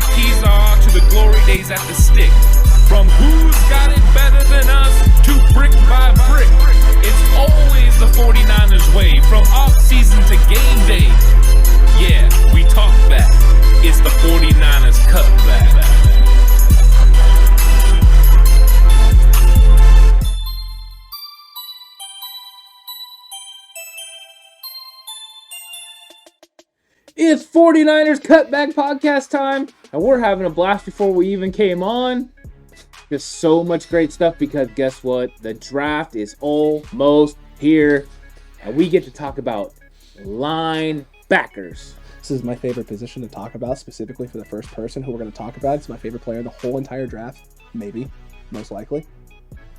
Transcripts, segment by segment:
the keys are to the glory days at the stick. From who's got it better than us to brick by brick. It's always the 49ers way, from off-season to game day. Yeah, we talk back. It's the 49ers Cutback. It's 49ers Cutback Podcast time, and we're having a blast before we even came on. Just so much great stuff because guess what? The draft is almost here, and we get to talk about linebackers. This is my favorite position to talk about, specifically for the first person who we're going to talk about. It's my favorite player in the whole entire draft. Maybe. Most likely.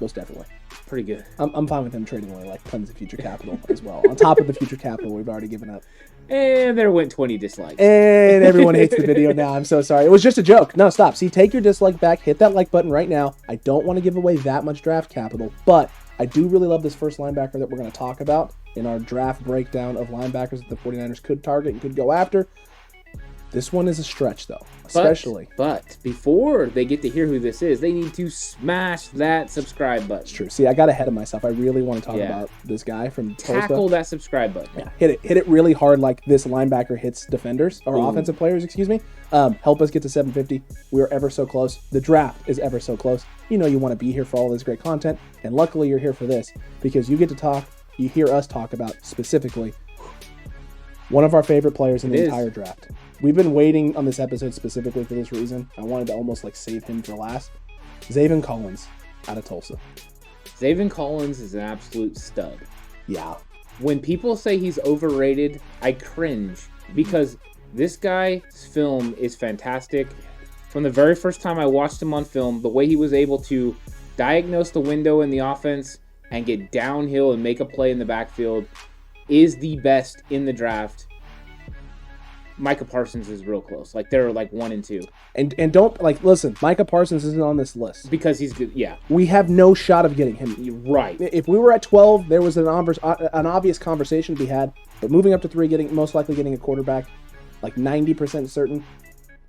Most definitely. Pretty good. I'm fine with him trading away like tons of future capital as well. On top of the future capital we've already given up. And there went 20 dislikes. And everyone hates the video now. I'm so sorry. It was just a joke. No, stop. See, take your dislike back. Hit that like button right now. I don't want to give away that much draft capital, but I do really love this first linebacker that we're going to talk about in our draft breakdown of linebackers that the 49ers could target and could go after. This one is a stretch, though, especially. But before they get to hear who this is, they need to smash that subscribe button. It's true. See, I got ahead of myself. I really want to talk about this guy from Tackle that subscribe button. Yeah, hit it really hard like this linebacker hits defenders, or offensive players, excuse me. Help us get to 750. We're ever so close. The draft is ever so close. You know you want to be here for all this great content, and luckily you're here for this because you get to talk, you hear us talk about specifically one of our favorite players in the entire draft. We've been waiting on this episode specifically for this reason. I wanted to almost like save him for last. Zaven Collins out of Tulsa. Zaven Collins is an absolute stud. Yeah. When people say he's overrated, I cringe because this guy's film is fantastic. From the very first time I watched him on film, the way he was able to diagnose the window in the offense and get downhill and make a play in the backfield is the best in the draft. Micah Parsons is real close. Like, they're like 1 and 2. And don't, like, listen, Micah Parsons isn't on this list. Because he's good, yeah. We have no shot of getting him. Right. If we were at 12, there was an obvious conversation to be had. But moving up to 3, most likely getting a quarterback, like 90% certain,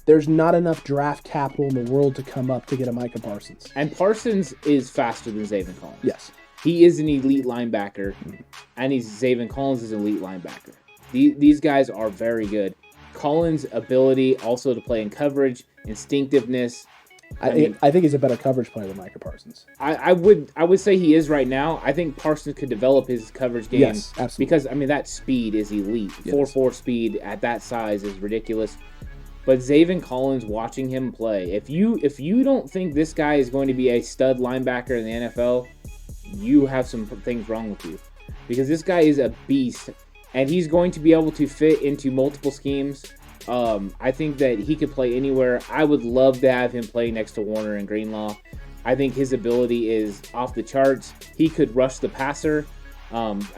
there's not enough draft capital in the world to come up to get a Micah Parsons. And Parsons is faster than Zaven Collins. Yes. He is an elite linebacker, and Zaven Collins is an elite linebacker. These guys are very good. Collins' ability also to play in coverage, instinctiveness. I think he's a better coverage player than Micah Parsons. I would say he is right now. I think Parsons could develop his coverage game. Yes, absolutely. Because, that speed is elite. 4.4 speed at that size is ridiculous. But Zaven Collins, watching him play, if you don't think this guy is going to be a stud linebacker in the NFL, you have some things wrong with you. Because this guy is a beast. And he's going to be able to fit into multiple schemes. I think that he could play anywhere. I would love to have him play next to Warner and Greenlaw. I think his ability is off the charts. He could rush the passer.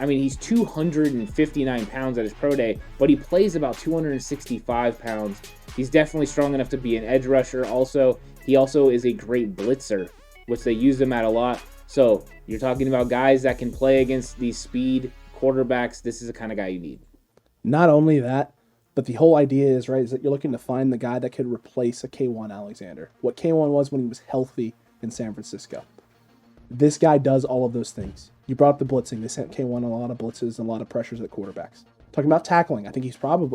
He's 259 pounds at his pro day, but he plays about 265 pounds. He's definitely strong enough to be an edge rusher. He also is a great blitzer, which they use him at a lot. So you're talking about guys that can play against these speed quarterbacks. This is the kind of guy you need. Not only that, but the whole idea is that you're looking to find the guy that could replace a K1 Alexander. What K1 was when he was healthy in San Francisco. This guy does all of those things. You brought up the blitzing. They sent K1 a lot of blitzes and a lot of pressures at quarterbacks. Talking about tackling, I think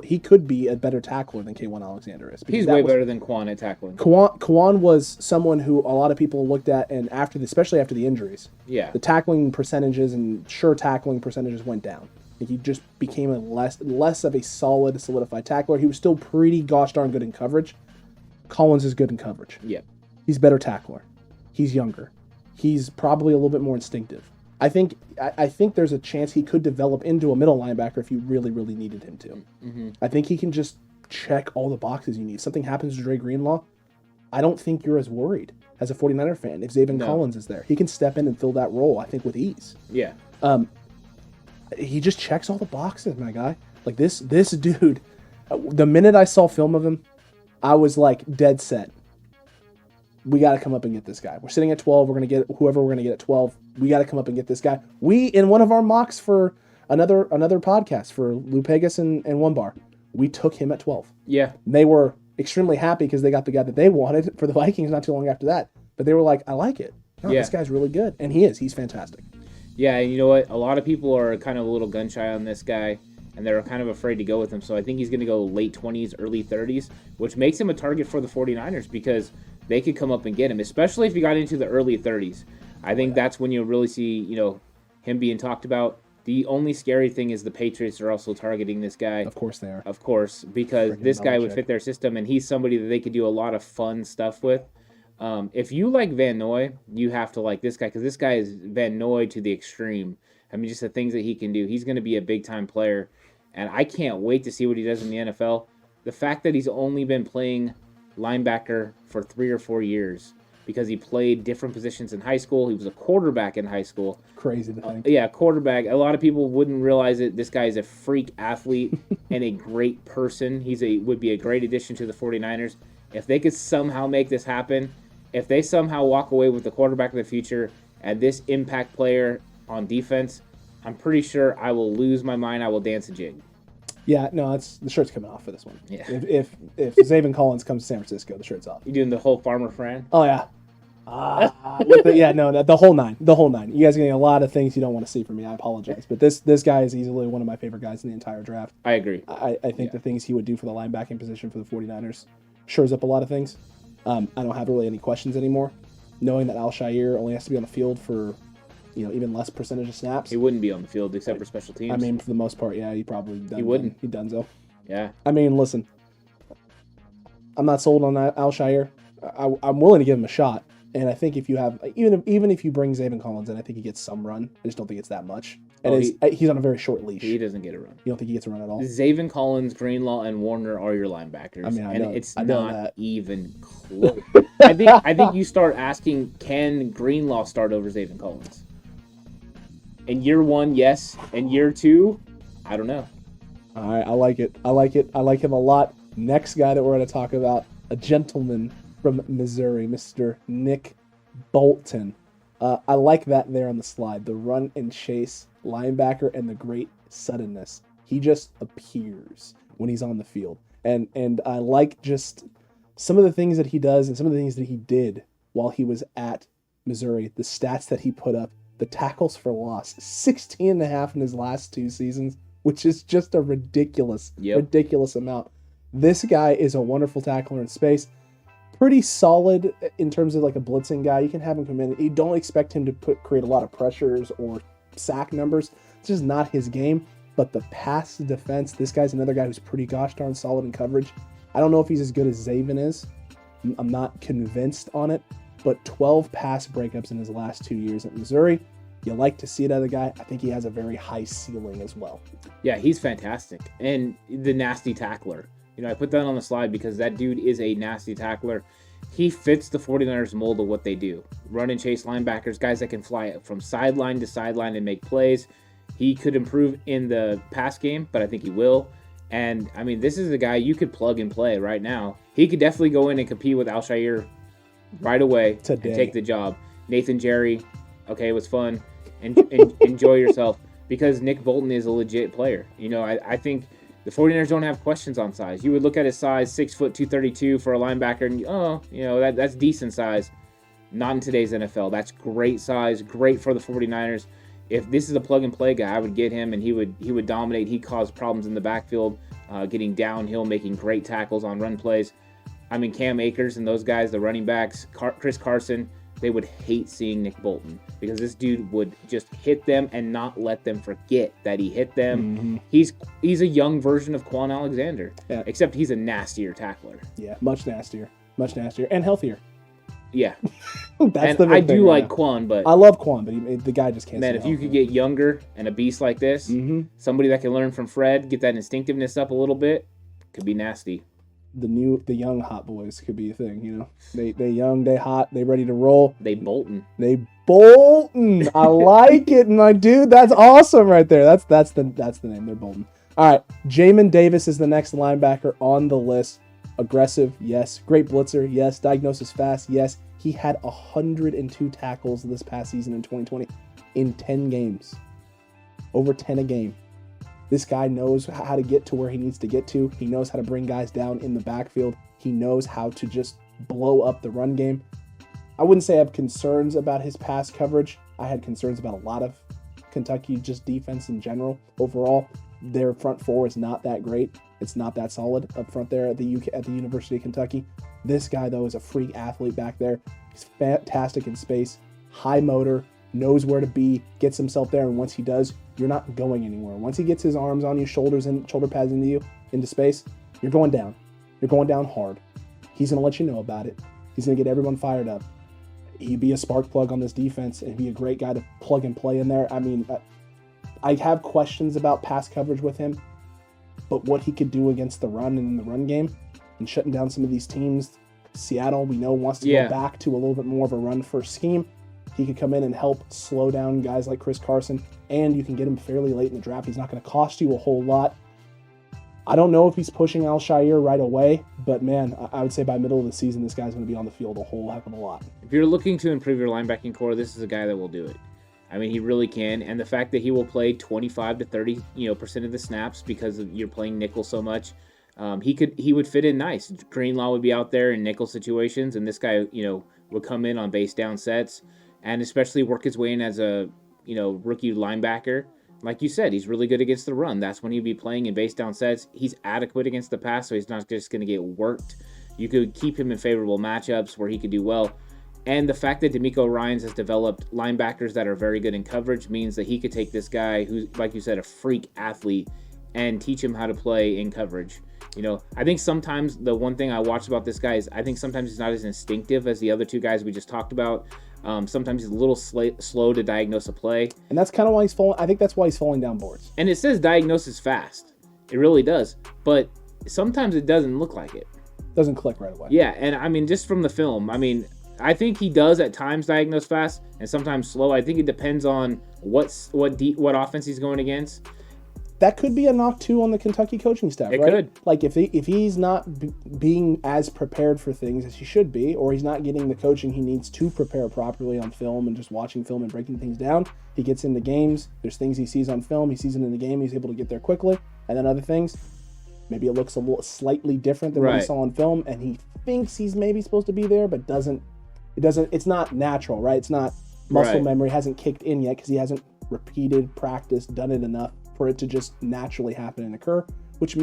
he could be a better tackler than K1 Alexander is. He's way better than Quan at tackling. Quan was someone who a lot of people looked at, and especially after the injuries, the tackling percentages and sure tackling percentages went down. He just became a less of a solidified tackler. He was still pretty gosh darn good in coverage. Collins is good in coverage. Yeah, he's a better tackler. He's younger. He's probably a little bit more instinctive. I think there's a chance he could develop into a middle linebacker if you really, really needed him to. Mm-hmm. I think he can just check all the boxes you need. Something happens to Dre Greenlaw, I don't think you're as worried as a 49er fan if Zaven Collins is there. He can step in and fill that role, I think, with ease. Yeah. He just checks all the boxes, my guy. Like, this dude, the minute I saw film of him, I was like dead set. We got to come up and get this guy. We're sitting at 12. We're going to get whoever we're going to get at 12. We got to come up and get this guy. We, in one of our mocks for another podcast for Lou Pegas and One Bar, we took him at 12. Yeah. They were extremely happy because they got the guy that they wanted for the Vikings not too long after that. But they were like, I like it. No, This guy's really good. And he is. He's fantastic. Yeah, and you know what? A lot of people are kind of a little gun-shy on this guy, and they're kind of afraid to go with him. So I think he's going to go late 20s, early 30s, which makes him a target for the 49ers because they could come up and get him, especially if he got into the early 30s. I think that's when you'll really see, him being talked about. The only scary thing is the Patriots are also targeting this guy. Of course they are. Of course, because this guy would fit their system, and he's somebody that they could do a lot of fun stuff with. If you like Van Noy, you have to like this guy because this guy is Van Noy to the extreme. I mean, just the things that he can do. He's going to be a big-time player, and I can't wait to see what he does in the NFL. The fact that he's only been playing linebacker for 3 or 4 years because he played different positions in high school. He was a quarterback in high school. Crazy to think. Yeah, quarterback. A lot of people wouldn't realize it. This guy is a freak athlete and a great person. Would be a great addition to the 49ers. If they could somehow make this happen, if they somehow walk away with the quarterback of the future and this impact player on defense, I'm pretty sure I will lose my mind. I will dance a jig. Yeah, no, the shirt's coming off for this one. Yeah. If Zaven Collins comes to San Francisco, the shirt's off. You doing the whole Farmer Fran? Oh yeah. The whole nine. The whole nine. You guys are getting a lot of things you don't want to see from me. I apologize, but this guy is easily one of my favorite guys in the entire draft. I agree. I think the things he would do for the linebacking position for the 49ers shores up a lot of things. I don't have really any questions anymore. Knowing that Al-Shaair only has to be on the field for, even less percentage of snaps. He wouldn't be on the field except for special teams. I mean, for the most part, yeah, he probably done. He wouldn't. He done so. Yeah. I mean, listen, I'm not sold on Al-Shaair. I'm willing to give him a shot. And I think if you have, even if you bring Zaven Collins in, I think he gets some run. I just don't think it's that much. And he's on a very short leash. He doesn't get a run. You don't think he gets a run at all? Zaven Collins, Greenlaw, and Warner are your linebackers. I mean, it's not even close. I think you start asking, can Greenlaw start over Zaven Collins? In year 1, yes. In year 2, I don't know. All right, I like it. I like him a lot. Next guy that we're going to talk about, a gentleman from Missouri, Mr. Nick Bolton. I like that there on the slide. The run and chase linebacker and the great suddenness. He just appears when he's on the field. And I like just some of the things that he does and some of the things that he did while he was at Missouri. The stats that he put up, the tackles for loss, 16.5 in his last 2 seasons, which is just a ridiculous amount. This guy is a wonderful tackler in space. Pretty solid in terms of like a blitzing guy. You can have him come in. You don't expect him to create a lot of pressures or sack numbers. It's just not his game. But the pass defense, this guy's another guy who's pretty gosh darn solid in coverage. I don't know if he's as good as Zaven is. I'm not convinced on it. But 12 pass breakups in his last 2 years at Missouri. You like to see it out of the guy. I think he has a very high ceiling as well. Yeah, he's fantastic. And the nasty tackler. I put that on the slide because that dude is a nasty tackler. He fits the 49ers mold of what they do. Run and chase linebackers, guys that can fly from sideline to sideline and make plays. He could improve in the pass game, but I think he will. And, I mean, this is a guy you could plug and play right now. He could definitely go in and compete with Al-Shaair right away and take the job. Nathan Jerry, okay, it was fun. Enjoy yourself because Nick Bolton is a legit player. I think the 49ers don't have questions on size. You would look at his size, 6 foot 232 for a linebacker, and that's decent size. Not in today's NFL. That's great size, great for the 49ers. If this is a plug and play guy, I would get him, and he would dominate. He caused problems in the backfield, getting downhill, making great tackles on run plays. I mean, Cam Akers and those guys, the running backs, Chris Carson, they would hate seeing Nick Bolton because this dude would just hit them and not let them forget that he hit them. Mm-hmm. He's a young version of Quan Alexander, except he's a nastier tackler. Yeah, much nastier, and healthier. Yeah, that's and I do like Quan, but I love Quan, but the guy just can't. Man, if you could get younger and a beast like this, somebody that can learn from Fred, get that instinctiveness up a little bit, could be nasty. The young hot boys could be a thing, They young, they hot, they ready to roll. They Bolton. I like it, my dude. That's awesome right there. That's the name. They're Bolton. All right, Jamin Davis is the next linebacker on the list. Aggressive, yes. Great blitzer, yes. Diagnosis fast, yes. He had 102 tackles this past season in 2020 in 10 games. Over 10 a game. This guy knows how to get to where he needs to get to. He knows how to bring guys down in the backfield. He knows how to just blow up the run game. I wouldn't say I have concerns about his pass coverage. I had concerns about a lot of Kentucky just defense in general. Overall, their front four is not that great. It's not that solid up front there at the University of Kentucky. This guy, though, is a freak athlete back there. He's fantastic in space, high motor, knows where to be, gets himself there, and once he does, you're not going anywhere. Once he gets his arms on you, shoulders and shoulder pads into you, into space, you're going down. You're going down hard. He's going to let you know about it. He's going to get everyone fired up. He'd be a spark plug on this defense and be a great guy to plug and play in there. I mean, I have questions about pass coverage with him, but what he could do against the run and in the run game and shutting down some of these teams, Seattle, we know, wants to go back to a little bit more of a run-first scheme. He could come in and help slow down guys like Chris Carson, and you can get him fairly late in the draft. He's not going to cost you a whole lot. I don't know if he's pushing Al-Shaair right away, but man, I would say by middle of the season, this guy's going to be on the field a whole heck of a lot. If you're looking to improve your linebacking core, this is a guy that will do it. I mean, he really can, and the fact that he will play 25 to 30% of the snaps because you're playing nickel so much, he would fit in nice. Greenlaw would be out there in nickel situations, and this guy, would come in on base down sets, and especially work his way in as a, rookie linebacker. Like you said, he's really good against the run. That's when he'd be playing in base down sets. He's adequate against the pass, so he's not just going to get worked. You could keep him in favorable matchups where he could do well. And the fact that D'Amico Ryans has developed linebackers that are very good in coverage means that he could take this guy who's, like you said, a freak athlete and teach him how to play in coverage. I think sometimes the one thing I watched about this guy is I think sometimes he's not as instinctive as the other two guys we just talked about. Sometimes he's a little slow to diagnose a play. And that's kind of why he's falling. I think that's why he's falling down boards. And it says diagnosis fast. It really does. But sometimes it doesn't look like it. Doesn't click right away. Yeah, and I mean, just from the film, I think he does at times diagnose fast and sometimes slow. I think it depends on what offense he's going against. That could be a knock too on the Kentucky coaching staff, right? It could. Like if he's not being as prepared for things as he should be, or he's not getting the coaching he needs to prepare properly on film and just watching film and breaking things down, he gets into games, there's things he sees on film, he sees it in the game, he's able to get there quickly, and then other things, maybe it looks a little slightly different than what he saw on film, and he thinks he's maybe supposed to be there, but it's not natural, right? It's not muscle memory, hasn't kicked in yet because he hasn't repeated, practiced, done it enough for it to just naturally happen and occur, which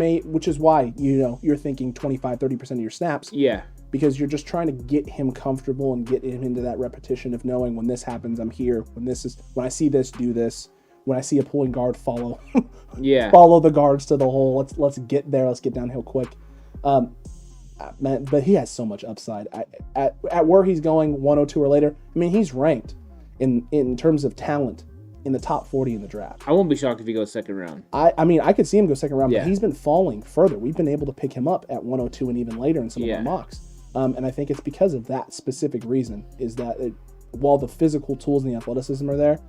is why, you're thinking 25-30% of your snaps. Yeah. Because you're just trying to get him comfortable and get him into that repetition of knowing when this happens, I'm here. When I see this, do this. When I see a pulling guard, follow. Follow the guards to the hole. Let's get there. Let's get downhill quick. Man, but he has so much upside. At where he's going, 102 or later, he's ranked in terms of talent in the top 40 in the draft. I won't be shocked if he goes second round. I could see him go second round, but he's been falling further. We've been able to pick him up at 102 and even later in some of our mocks. And I think it's because of that specific reason, is that while the physical tools and the athleticism are there,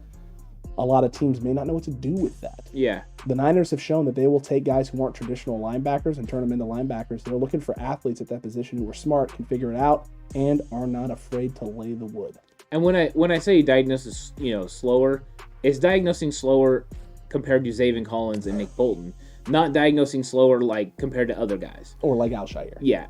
a lot of teams may not know what to do with that. Yeah. The Niners have shown that they will take guys who aren't traditional linebackers and turn them into linebackers. They're looking for athletes at that position who are smart, can figure it out, and are not afraid to lay the wood. And when I say diagnosis, slower, it's diagnosing slower compared to Zaven Collins and Nick Bolton, not diagnosing slower like compared to other guys. Or like Al-Shaair. Yeah,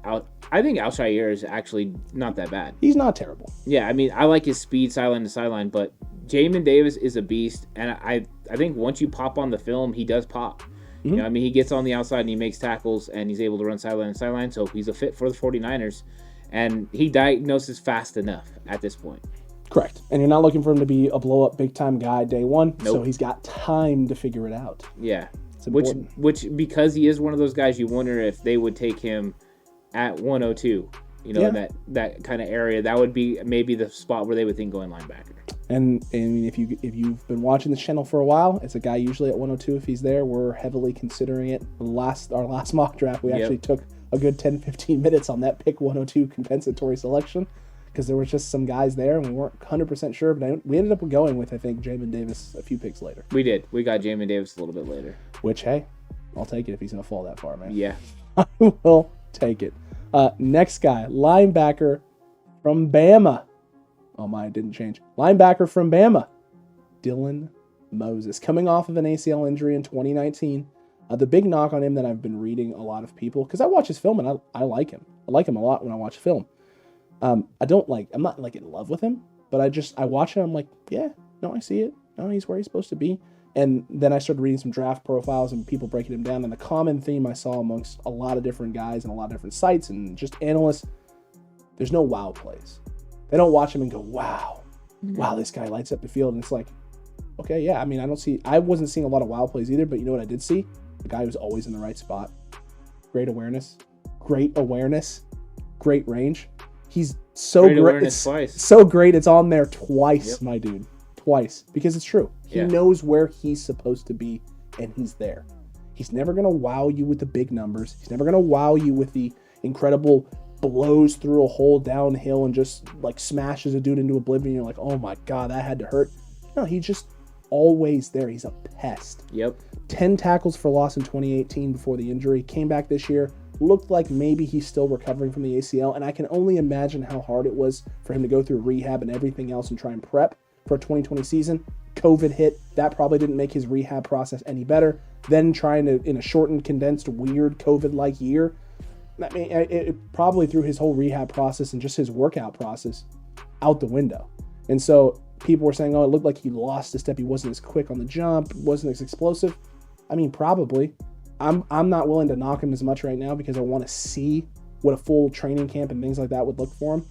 I think Al-Shaair is actually not that bad. He's not terrible. Yeah, I like his speed sideline to sideline, but Jamin Davis is a beast, and I think once you pop on the film, he does pop. Mm-hmm. He gets on the outside and he makes tackles, and he's able to run sideline to sideline, so he's a fit for the 49ers, and he diagnoses fast enough at this point. Correct. And you're not looking for him to be a blow-up big-time guy day one, nope. So he's got time to figure it out. Yeah. Which because he is one of those guys, you wonder if they would take him at 102, in that kind of area. That would be maybe the spot where they would think going linebacker. And if you've been watching this channel for a while, it's a guy usually at 102 if he's there. We're heavily considering it. Our last mock draft, we actually took a good 10-15 minutes on that pick 102 compensatory selection, because there was just some guys there and we weren't 100% sure, but we ended up going with, I think, Jamin Davis a few picks later. We did. We got Jamin Davis a little bit later. Which, hey, I'll take it if he's going to fall that far, man. Yeah. I will take it. Next guy, linebacker from Bama. Oh my, it didn't change. Linebacker from Bama, Dylan Moses. Coming off of an ACL injury in 2019, The big knock on him that I've been reading a lot of people, because I watch his film and I like him. I like him a lot when I watch film. I'm not like in love with him, but I watch him. I'm like, yeah, no, I see it. No, he's where he's supposed to be. And then I started reading some draft profiles and people breaking him down. And the common theme I saw amongst a lot of different guys and a lot of different sites and just analysts, there's no wow plays. They don't watch him and go, wow, this guy lights up the field. And it's like, okay, yeah. I mean, I wasn't seeing a lot of wow plays either, but you know what I did see? The guy who's always in the right spot. Great awareness, great range. He's so great. It's twice. So great. It's on there twice, yep. My dude. Twice. Because it's true. He knows where he's supposed to be, and he's there. He's never going to wow you with the big numbers. He's never going to wow you with the incredible blows through a hole downhill and just like smashes a dude into oblivion. You're like, oh my God, that had to hurt. No, he's just always there. He's a pest. Yep. 10 tackles for loss in 2018 before the injury. Came back this year. Looked like maybe he's still recovering from the ACL, and I can only imagine how hard it was for him to go through rehab and everything else and try and prep for a 2020 season. COVID hit. That probably didn't make his rehab process any better. Then trying to, in a shortened, condensed, weird COVID-like year, I mean, it probably threw his whole rehab process and just his workout process out the window. And so people were saying, oh, it looked like he lost a step. He wasn't as quick on the jump, wasn't as explosive. I mean, probably. I'm not willing to knock him as much right now because I want to see what a full training camp and things like that would look for him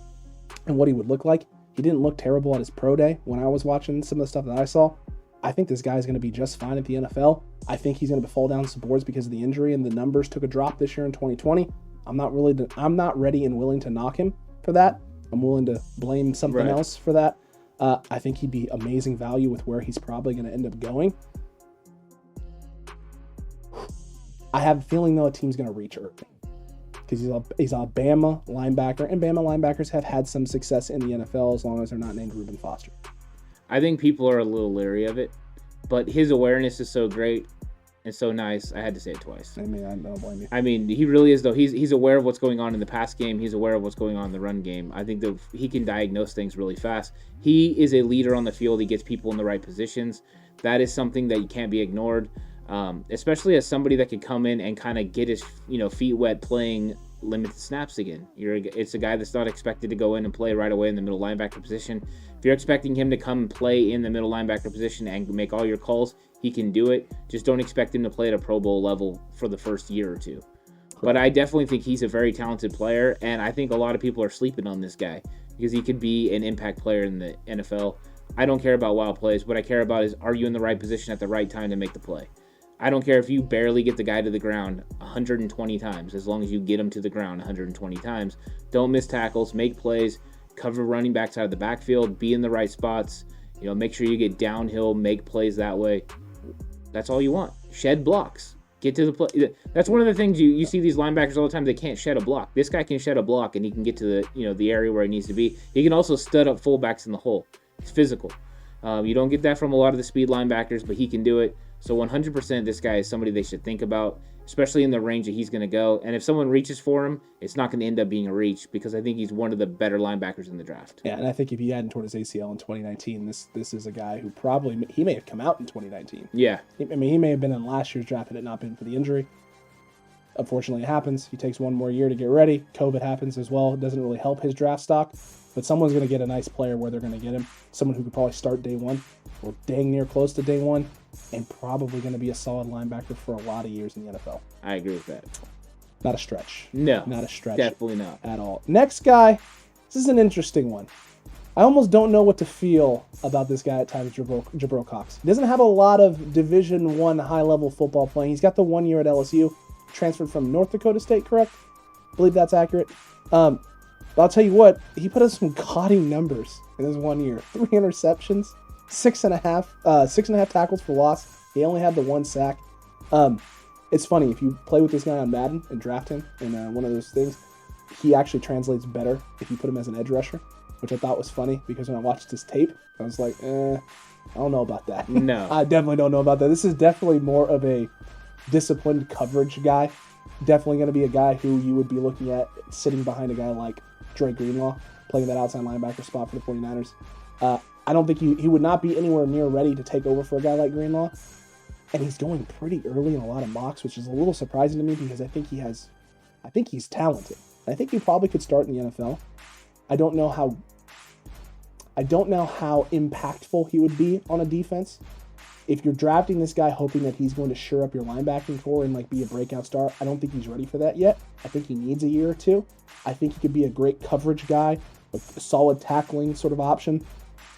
and what he would look like. He didn't look terrible at his pro day when I was watching some of the stuff that I saw. I think this guy's going to be just fine at the NFL. I think he's going to fall down some boards because of the injury and the numbers took a drop this year in 2020. I'm not ready and willing to knock him for that. I'm willing to blame something else for that. I think he'd be amazing value with where he's probably going to end up going. I have a feeling, though, a team's going to reach Irving because he's a Bama linebacker, and Bama linebackers have had some success in the NFL as long as they're not named Reuben Foster. I think people are a little leery of it, but his awareness is so great and so nice. I had to say it twice. I mean, I don't blame you. I mean, he really is, though. He's aware of what's going on in the pass game. He's aware of what's going on in the run game. I think that he can diagnose things really fast. He is a leader on the field. He gets people in the right positions. That is something that you can't be ignored. Especially as somebody that could come in and kind of get his feet wet playing limited snaps again. It's a guy that's not expected to go in and play right away in the middle linebacker position. If you're expecting him to come and play in the middle linebacker position and make all your calls, he can do it. Just don't expect him to play at a Pro Bowl level for the first year or two. But I definitely think he's a very talented player, and I think a lot of people are sleeping on this guy because he could be an impact player in the NFL. I don't care about wild plays. What I care about is, are you in the right position at the right time to make the play? I don't care if you barely get the guy to the ground 120 times, as long as you get him to the ground 120 times. Don't miss tackles, make plays, cover running backs out of the backfield, be in the right spots, make sure you get downhill, make plays that way. That's all you want. Shed blocks. Get to the play. That's one of the things you see these linebackers all the time. They can't shed a block. This guy can shed a block, and he can get to the area where he needs to be. He can also stud up fullbacks in the hole. He's physical. You don't get that from a lot of the speed linebackers, but he can do it. So 100% this guy is somebody they should think about, especially in the range that he's going to go. And if someone reaches for him, it's not going to end up being a reach because I think he's one of the better linebackers in the draft. Yeah, and I think if he hadn't torn his ACL in 2019, this is a guy who probably he may have come out in 2019. Yeah. I mean, he may have been in last year's draft had it not been for the injury. Unfortunately, it happens. He takes one more year to get ready. COVID happens as well. It doesn't really help his draft stock. But someone's going to get a nice player where they're going to get him. Someone who could probably start day one or dang near close to day one and probably going to be a solid linebacker for a lot of years in the NFL. I agree with that. Not a stretch. No. Not a stretch. Definitely not. At all. Next guy, this is an interesting one. I almost don't know what to feel about this guy at times, Jabril Cox. He doesn't have a lot of Division I high-level football playing. He's got the 1 year at LSU, transferred from North Dakota State, correct? I believe that's accurate. But I'll tell you what, he put up some gaudy numbers in his 1 year. 3 interceptions, 6.5 tackles for loss. He only had the 1 sack. It's funny, if you play with this guy on Madden and draft him in one of those things, he actually translates better if you put him as an edge rusher, which I thought was funny because when I watched his tape, I was like, I don't know about that. No. I definitely don't know about that. This is definitely more of a disciplined coverage guy. Definitely going to be a guy who you would be looking at sitting behind a guy like Dre Greenlaw, playing that outside linebacker spot for the 49ers. I don't think he would not be anywhere near ready to take over for a guy like Greenlaw. and he's going pretty early in a lot of mocks, which is a little surprising to me because I think he's talented. I think he probably could start in the NFL. I don't know how impactful he would be on a defense. If you're drafting this guy hoping that he's going to shore up your linebacking core and like be a breakout star, I don't think he's ready for that yet. I think he needs a year or two. I think he could be a great coverage guy, a solid tackling sort of option,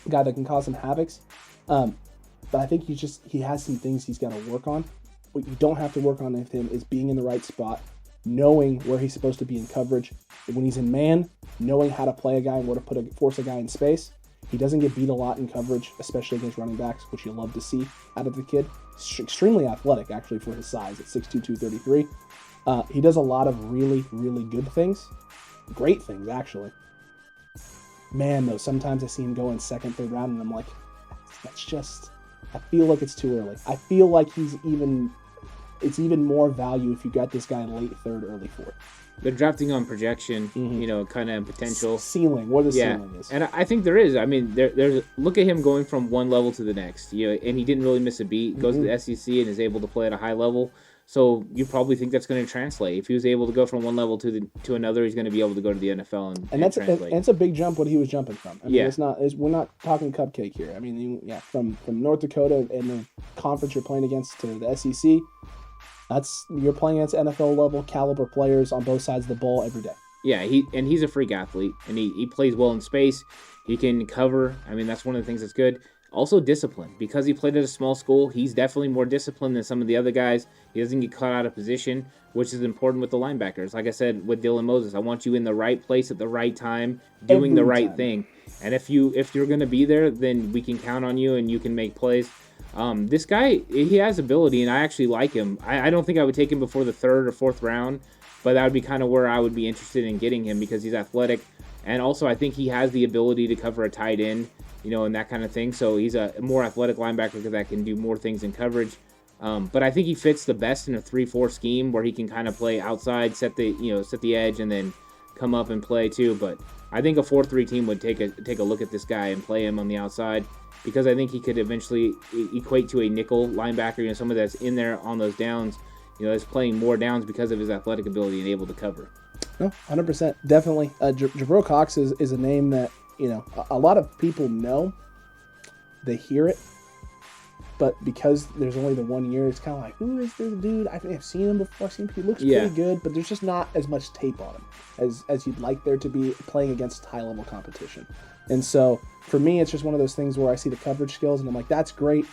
a guy that can cause some havocs. But I think he has some things he's got to work on. What you don't have to work on with him is being in the right spot, knowing where he's supposed to be in coverage. When he's in man, knowing how to play a guy and where to force a guy in space. He doesn't get beat a lot in coverage, especially against running backs, which you love to see out of the kid. He's extremely athletic, actually, for his size at 6'2", 233. He does a lot of really, really good things. Great things, actually. Man, though, sometimes I see him go in second, third round, and I'm like, that's just... I feel like it's too early. I feel like it's even more value if you got this guy late third, early fourth. They're drafting on projection, kind of potential. Ceiling, where the ceiling is. And I think there is. I mean, there's look at him going from one level to the next. And he didn't really miss a beat. Goes to the SEC and is able to play at a high level. So you probably think that's going to translate. If he was able to go from one level to another, he's going to be able to go to the NFL and that's translate. And it's a big jump what he was jumping from. I mean, we're not talking cupcake here. I mean, from North Dakota and the conference you're playing against to the SEC. You're playing against NFL level caliber players on both sides of the ball every day. Yeah, he's a freak athlete, and he plays well in space. He can cover. I mean, that's one of the things that's good. Also, discipline. Because he played at a small school, he's definitely more disciplined than some of the other guys. He doesn't get caught out of position, which is important with the linebackers. Like I said with Dylan Moses, I want you in the right place at the right time, doing the right thing. And if you're going to be there, then we can count on you, and you can make plays. This guy, he has ability, and I actually like him. I don't think I would take him before the third or fourth round, but that would be kind of where I would be interested in getting him because he's athletic. And also, I think he has the ability to cover a tight end, and that kind of thing. So he's a more athletic linebacker that can do more things in coverage. But I think he fits the best in a 3-4 scheme where he can kind of play outside, set the edge, and then come up and play too. But I think a 4-3 team would take a look at this guy and play him on the outside because I think he could eventually equate to a nickel linebacker, someone that's in there on those downs, is playing more downs because of his athletic ability and able to cover. No, 100%. Definitely. Jabril Cox is a name that, a lot of people know. They hear it. But because there's only the 1 year, it's kind of like, who is this dude? I've seen him before. He looks pretty good, but there's just not as much tape on him as you'd like there to be playing against high-level competition. And so, for me, it's just one of those things where I see the coverage skills, and I'm like, that's great.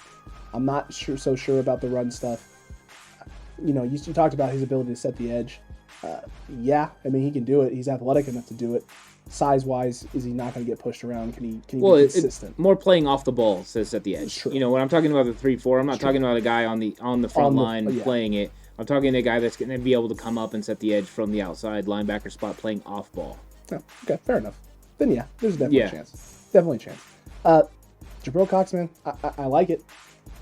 I'm not so sure about the run stuff. You talked about his ability to set the edge. He can do it. He's athletic enough to do it. Size-wise, is he not going to get pushed around? Can he be consistent? More playing off the ball says at the edge. Sure. When I'm talking about the 3-4, I'm not talking about a guy on the front line playing it. I'm talking to a guy that's going to be able to come up and set the edge from the outside linebacker spot playing off ball. Oh, okay, fair enough. Then there's definitely a chance. Definitely a chance. Jabril Cox, man, I like it.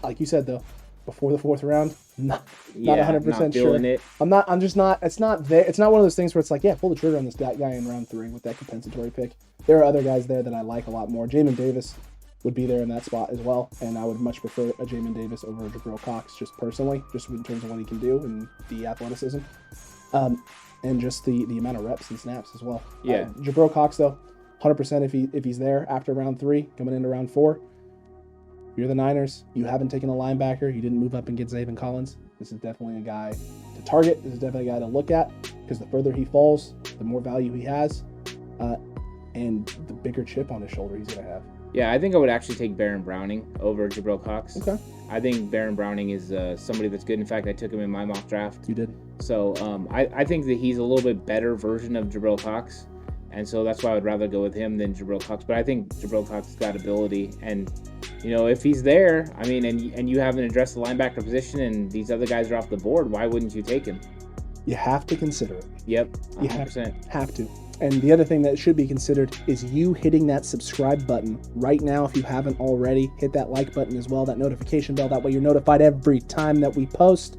Like you said though, before the fourth round, not 100% sure. It. I'm just not. It's not there. It's not one of those things where it's like, pull the trigger on this guy in round 3 with that compensatory pick. There are other guys there that I like a lot more. Jamin Davis would be there in that spot as well, and I would much prefer a Jamin Davis over a Jabril Cox, just personally, just in terms of what he can do and the athleticism, and just the amount of reps and snaps as well. Yeah. Jabril Cox though, 100% if he's there after round 3, coming into round 4. You're the Niners. You haven't taken a linebacker. You didn't move up and get Zaven Collins. This is definitely a guy to target. This is definitely a guy to look at because the further he falls, the more value he has, and the bigger chip on his shoulder he's going to have. Yeah, I think I would actually take Baron Browning over Jabril Cox. Okay. I think Baron Browning is somebody that's good. In fact, I took him in my mock draft. You did. So I think that he's a little bit better version of Jabril Cox. And so that's why I would rather go with him than Jabril Cox. But I think Jabril Cox has got ability. And, if he's there, and you haven't addressed the linebacker position and these other guys are off the board, why wouldn't you take him? You have to consider it. Yep, 100%. You have to. And the other thing that should be considered is you hitting that subscribe button right now. If you haven't already, hit that like button as well, that notification bell. That way you're notified every time that we post.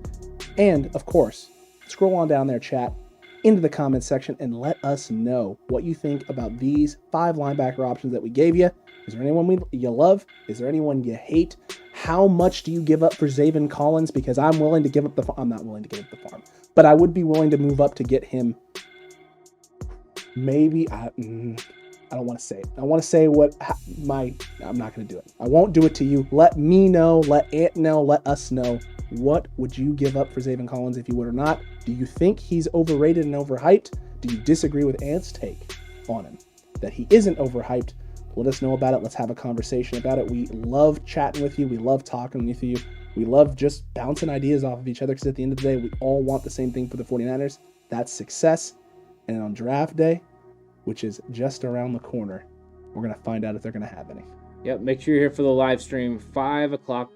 And, of course, scroll on down there, chat. into the comments section and let us know what you think about these 5 linebacker options that we gave you. Is there anyone you love? Is there anyone you hate? How much do you give up for Zaven Collins? Because I'm willing to give up the farm. I'm not willing to give up the farm, but I would be willing to move up to get him. Maybe I don't want to say it. I want to say I'm not going to do it. I won't do it to you. Let me know. Let Ant know. Let us know. What would you give up for Zaven Collins if you would or not? Do you think he's overrated and overhyped? Do you disagree with Ant's take on him? That he isn't overhyped? Let us know about it. Let's have a conversation about it. We love chatting with you. We love talking with you. We love just bouncing ideas off of each other because at the end of the day, we all want the same thing for the 49ers. That's success. And on draft day, which is just around the corner, we're going to find out if they're going to have any. Yep, make sure you're here for the live stream, 5 o'clock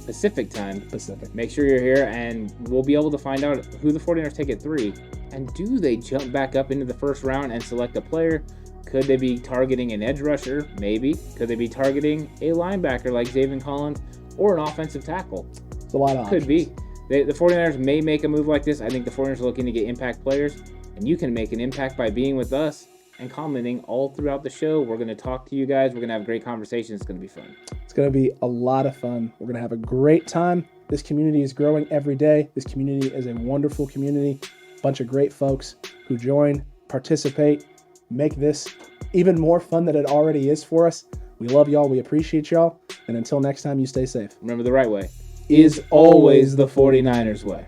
Pacific time. Make sure you're here, and we'll be able to find out who the 49ers take at 3. And do they jump back up into the first round and select a player? Could they be targeting an edge rusher? Maybe. Could they be targeting a linebacker like Zaven Collins or an offensive tackle? It's a lot of Could be. The 49ers may make a move like this. I think the 49ers are looking to get impact players, and you can make an impact by being with us and commenting all throughout the show. We're going to talk to you guys. We're going to have great conversations. It's going to be fun. It's going to be a lot of fun. We're going to have a great time. This community is growing every day. This community is a wonderful community. Bunch of great folks who join, participate, make this even more fun than it already is for us. We love y'all. We appreciate y'all. And until next time, you stay safe. Remember, the right way is always the 49ers way.